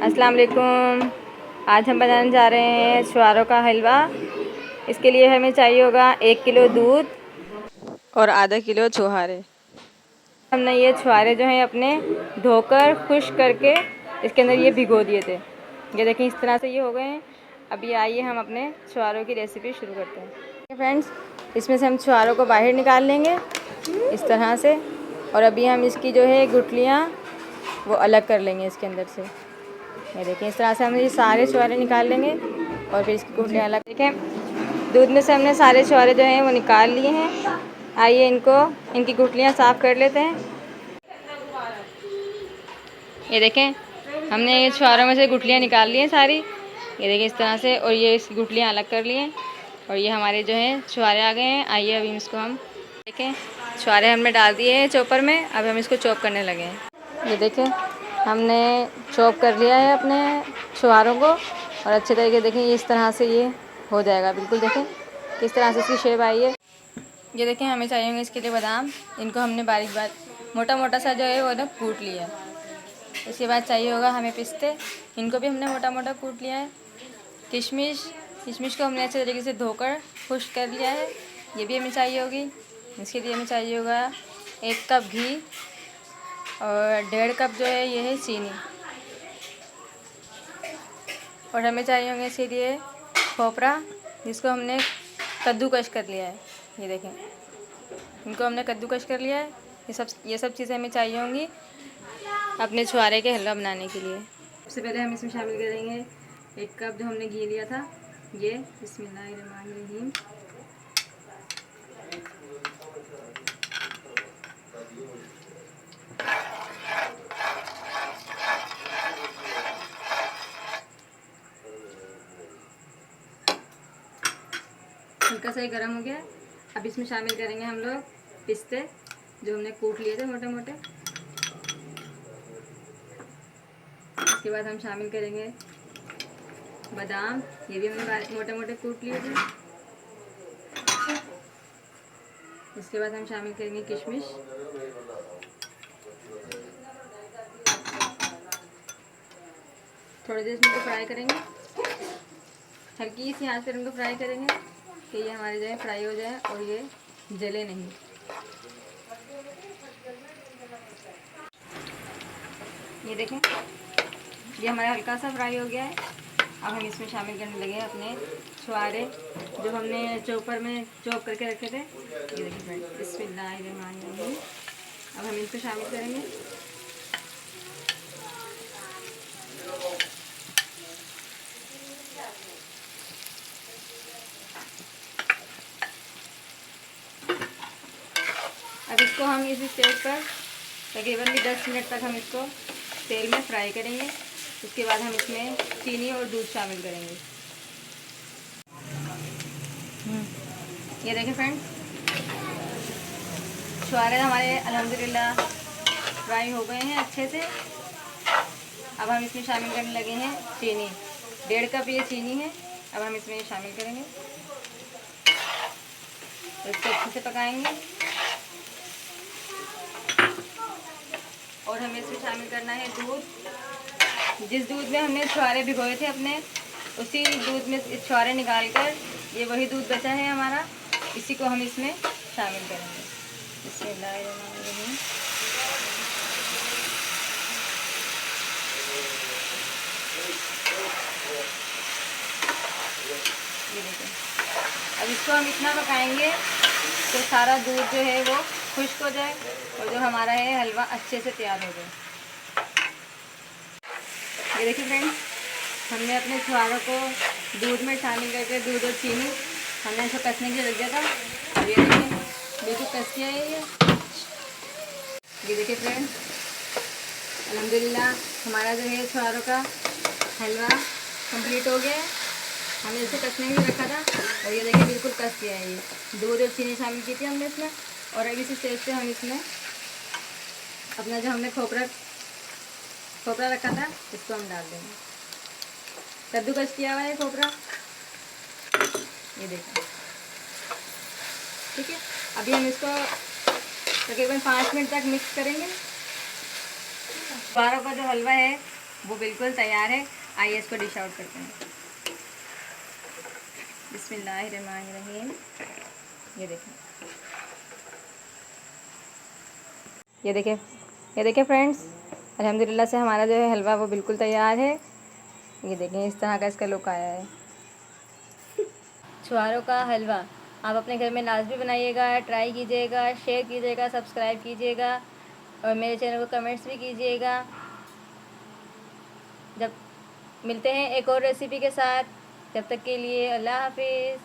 अस्सलाम वालेकुम। आज हम बनाने जा रहे हैं छुहारों का हलवा। इसके लिए हमें चाहिए होगा 1 किलो दूध और आधा किलो छुहारे। हमने ये छुहारे जो हैं अपने धोकर खुश करके इसके अंदर ये भिगो दिए थे। ये देखें, इस तरह से ये हो गए हैं। अभी आइए हम अपने छुहारों की रेसिपी शुरू करते हैं। फ्रेंड्स, इसमें से हम छुहारों को बाहर निकाल लेंगे इस तरह से, और अभी हम इसकी जो है गुठलियाँ वो अलग कर लेंगे इसके अंदर से। ये देखें, इस तरह से हम ये सारे छुहारे निकाल लेंगे और फिर इसकी गुठलियाँ अलग। देखें, दूध में से हमने सारे छुहारे जो हैं वो निकाल लिए हैं। आइए इनकी गुठलियाँ साफ़ कर लेते हैं। ये देखें, हमने ये छुहारों में से गुठलियाँ निकाल ली हैं सारी। ये देखें इस तरह से, और ये इसकी गुठलियाँ अलग कर ली हैं और ये हमारे जो हैं छुहारे आ गए हैं। आइए अभी इसको हम देखें, छुहारे हमने डाल दिए हैं चॉपर में। अब हम इसको चॉप करने लगे हैं। ये देखें, हमने चॉप कर लिया है अपने छुहारों को और अच्छे तरीके देखें इस तरह से ये हो जाएगा। बिल्कुल देखें किस तरह से इसकी शेप आई है। ये देखें, हमें चाहिए होंगे इसके लिए बादाम। इनको हमने बारीक मोटा मोटा सा जो है वो ना कूट लिया है। इसके बाद चाहिए होगा हमें पिस्ते। इनको भी हमने मोटा मोटा कूट लिया है। किशमिश को हमने अच्छे तरीके से धोकर खुश्क कर लिया है। ये भी हमें चाहिए होगी। इसके लिए हमें चाहिए होगा 1 कप घी और 1.5 कप जो है ये है चीनी। और हमें चाहिए होंगे इसके लिए खोपरा, जिसको हमने कद्दूकश कर लिया है। ये देखें, इनको हमने कद्दूकश कर लिया है। ये सब चीज़ें हमें चाहिए होंगी अपने छुहारे के हलवा बनाने के लिए। सबसे पहले हम इसमें शामिल करेंगे 1 कप जो हमने घी लिया था। ये बिस्मिल्लाहिर्रहमानिर्रहीम। हल्का सा ही गर्म हो गया। अब इसमें शामिल करेंगे हम लोग पिस्ते जो हमने कूट लिए थे मोटे मोटे। इसके बाद हम शामिल करेंगे बादाम, ये भी हमने मोटे मोटे कूट लिए थे। इसके बाद हम शामिल करेंगे किशमिश। थोड़ी देर इनको फ्राई करेंगे, हल्की सी आंच पर इनको फ्राई करेंगे कि ये हमारे जो है फ्राई हो जाए और ये जले नहीं। ये देखें, ये हमारा हल्का सा फ्राई हो गया है। अब हम इसमें शामिल करने लगे अपने छुहारे जो हमने चॉपर में चॉप करके रखे थे। ये देखिए फ्रेंड्स, बिस्मिल्लाहिर्रहमानिर्रहीम। अब हम इसको शामिल करेंगे। अब इसको हम इसी स्टेज पर तकरीबन भी 10 मिनट तक हम इसको तेल में फ्राई करेंगे। उसके बाद हम इसमें चीनी और दूध शामिल करेंगे। ये देखें फ्रेंड्स, छुहारे हमारे अल्हम्दुलिल्लाह फ्राई हो गए हैं अच्छे से। अब हम इसमें शामिल करने लगे हैं चीनी। 1.5 कप ये चीनी है। अब हम इसमें शामिल करेंगे, तो इसको अच्छे से पकाएंगे। और हमें इसमें शामिल करना है दूध। जिस दूध में हमने छुहारे भिगोए थे अपने, उसी दूध में छुहारे निकाल कर ये वही दूध बचा है हमारा, इसी को हम इसमें शामिल करेंगे। बिस्मिल्लाहिर्रहमानिर्रहीम। ये देखें, अब इसको हम इतना पकाएंगे तो सारा दूध जो है वो खुश्क हो जाए और जो हमारा है हलवा अच्छे से तैयार हो जाए। ये देखिए फ्रेंड्स, हमने अपने छुहारों को दूध में शामिल करके दूध और चीनी हमने इसको कसने के लिए रख दिया था। और ये देखिए बिल्कुल कस गया है ये देखिए फ्रेंड्स, अल्हम्दुलिल्लाह हमारा जो है छुहारों का हलवा कंप्लीट हो गया है। हमने इसे कसने के लिए रखा था और ये देखिए बिल्कुल कस गया है। ये दूध और चीनी शामिल की थी हमने इसमें। और अभी इसी स्टेज पे हम इसमें अपना जो हमने खोपरा रखा था इसको हम डाल देंगे। कद्दूकस किया हुआ है खोपरा, ये देखिए। ठीक है, अभी हम इसको तकरीबन 5 मिनट तक मिक्स करेंगे। छुहारों का जो हलवा है वो बिल्कुल तैयार है। आइए इसको डिश आउट करते हैं। बिस्मिल्लाहिर्रहमानिर्रहीम। ये देखें, ये देखें, ये देखें फ्रेंड्स, अल्हम्दुलिल्लाह से हमारा जो है हलवा वो बिल्कुल तैयार है। ये देखें इस तरह का इसका लुक आया है। छुहारों का हलवा आप अपने घर में लाजमी बनाइएगा, ट्राई कीजिएगा, शेयर कीजिएगा, सब्सक्राइब कीजिएगा और मेरे चैनल को कमेंट्स भी कीजिएगा। जब मिलते हैं एक और रेसिपी के साथ, तब तक के लिए अल्लाह हाफिज़।